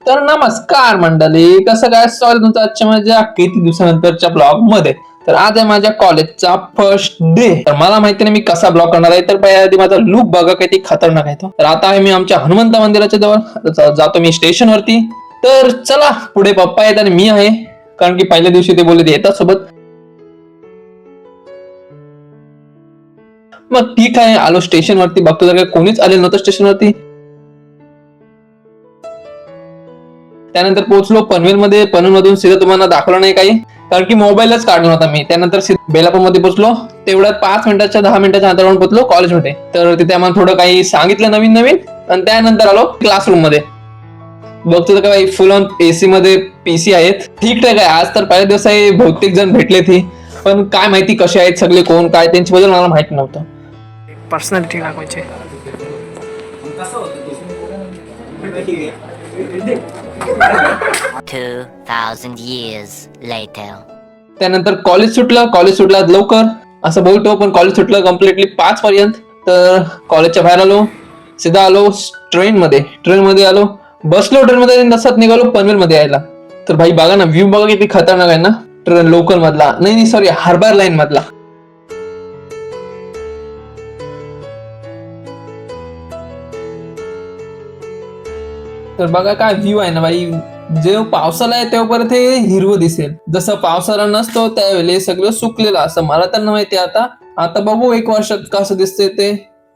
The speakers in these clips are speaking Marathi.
तर नमस्कार मंडळी, कसं काय स्वागत तुमचं आजच्या माझ्या किती दिवसानंतरच्या ब्लॉग मध्ये. तर आज आहे माझ्या कॉलेजचा फर्स्ट डे. तर मला माहिती नाही मी कसा ब्लॉग करणार आहे, तर पहिल्या आधी माझा लुक बघा किती खतरनाक आहे तो. तर आता आहे मी आमच्या हनुमंत मंदिराच्या जवळ जातो मी स्टेशन वरती. तर चला, पुढे पप्पा आहेत आणि मी आहे, कारण की पहिल्या दिवशी ते बोलले येतात सोबत. मग ठीक आहे, आलो स्टेशन वरती. बघतो जर कोणीच आले नव्हतं स्टेशन वरती. त्यानंतर पोहोचलो पनवेल मध्ये. पनवेल मधून सीधा तुम्हाला दाखवलं नाही काही, कारण की मोबाईलच काढला होता मी. त्यानंतर बेलापूर मध्ये पोहोचलो. तेवढ्यात 10 मिनिटाच्या अंतरावरून पोहोचलो कॉलेजमध्ये. तर तिथे आम्हाला थोडं काही सांगितलं नवीन आणि त्यानंतर आलो क्लासरूम मध्ये. बघतो तर काही फुल ऑन एसी मध्ये पीसी आहेत. ठीक आहे, आज तर पहिला दिवस आहे, बहुतेक जण भेटले थे, पण काय माहिती कसे आहेत सगळे, कोण काय त्यांची बद्दल मला माहिती नव्हतं. पर्सनॅलिटी दाखवायची. 2000 years later. त्यानंतर कॉलेज सुटला लवकर असं बोलतो, पण कॉलेज सुटलं कम्प्लिटली 5 पर्यंत. तर कॉलेजच्या बाहेर आलो, सीधा आलो ट्रेन मध्ये आलो, बसलो ट्रेन मध्ये, नसत निघालो पनवेल मध्ये यायला. तर भाई बघा ना, व्ह्यू बघा किती खतरनाक आहे ना, ट्रेन लोकल मधला, नाही सॉरी हार्बर लाईन मधला. तर बघा काय व्ह्यू आहे ना भाई. जेव्हा पावसाळा आहे तेव्हा परत हे हिरवं दिसेल, जसं पावसाळा नसतो त्यावेळेस सगळं सुकलेलं असं. मला तर नाही माहिती, आता बघू 1 वर्षात कसं दिसते ते,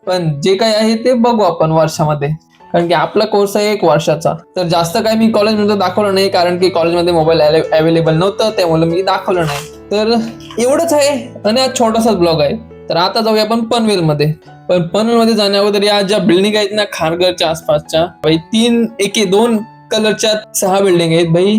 पण जे काही आहे ते बघू आपण वर्षामध्ये, कारण की आपला कोर्स आहे 1 वर्षाचा. तर जास्त काही मी कॉलेजमध्ये दाखवलं नाही, कारण की कॉलेजमध्ये मोबाईल अवेलेबल नव्हतं, त्यामुळे मी दाखवलं नाही. तर एवढंच आहे आणि हा छोटासाच ब्लॉग आहे. तर आता जाऊया आपण पनवेल मध्ये. पण पनवेल मध्ये जाण्या अगोदर या ज्या बिल्डिंग आहेत ना खारघरच्या आसपासच्या, भाई 2 कलरच्या 6 बिल्डिंग आहेत भाई.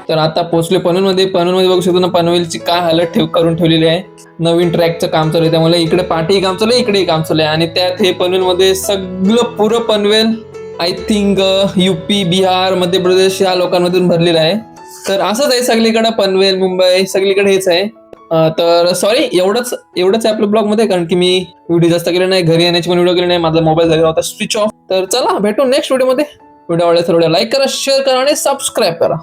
तर आता पोहोचले पनवेलमध्ये बघू शकतो ना पनवेलची काय हालत करून ठेवलेली आहे. नवीन ट्रॅकचं काम चालू आहे, त्यामुळे इकडे पाठी काम चालू आहे, इकडे काम चालू आहे. आणि त्यात हे पनवेलमध्ये सगळं पुरं Panvel I think UP, Bihar, Madhya Pradesh या लोकांमधून भरलेलं आहे. तर असंच आहे सगळीकडे, पनवेल, मुंबई सगळीकडे हेच आहे. तर सॉरी, एवढंच आहे आपल्या ब्लॉग मध्ये, कारण की मी व्हिडिओ जास्त केले नाही, घरी येण्याची पण व्हिडिओ केले नाही, माझा मोबाईल झाला होता स्विच ऑफ. तर चला भेटू नेक्स्ट व्हिडिओ मध्ये. व्हिडिओ आवडला तर लाईक करा, शेअर करा आणि सबस्क्राईब करा.